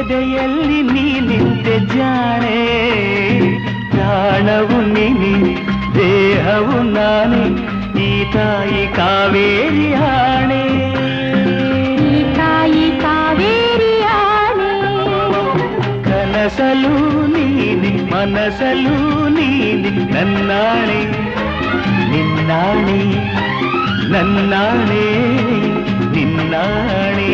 ಎದೆಯಲ್ಲಿ ನೀ ನಿಂತೆ ಜಾಣೆ ಪ್ರಾಣವು ನೀನೆ ದೇಹವು ನಾನೇ ಈ ತಾಯಿ ಕಾವೇರಿ ಆಣೆ ಈ ತಾಯಿ ಕಾವೇರಿ ಆಣೆ ಕನಸಲು ನೀನೆ ಮನಸಲು ನೀನೆ ನನ್ನಾಣೆ ನಿನ್ನಾಣೆ ನನ್ನಾಣೆ ನಿನ್ನಾಣೆ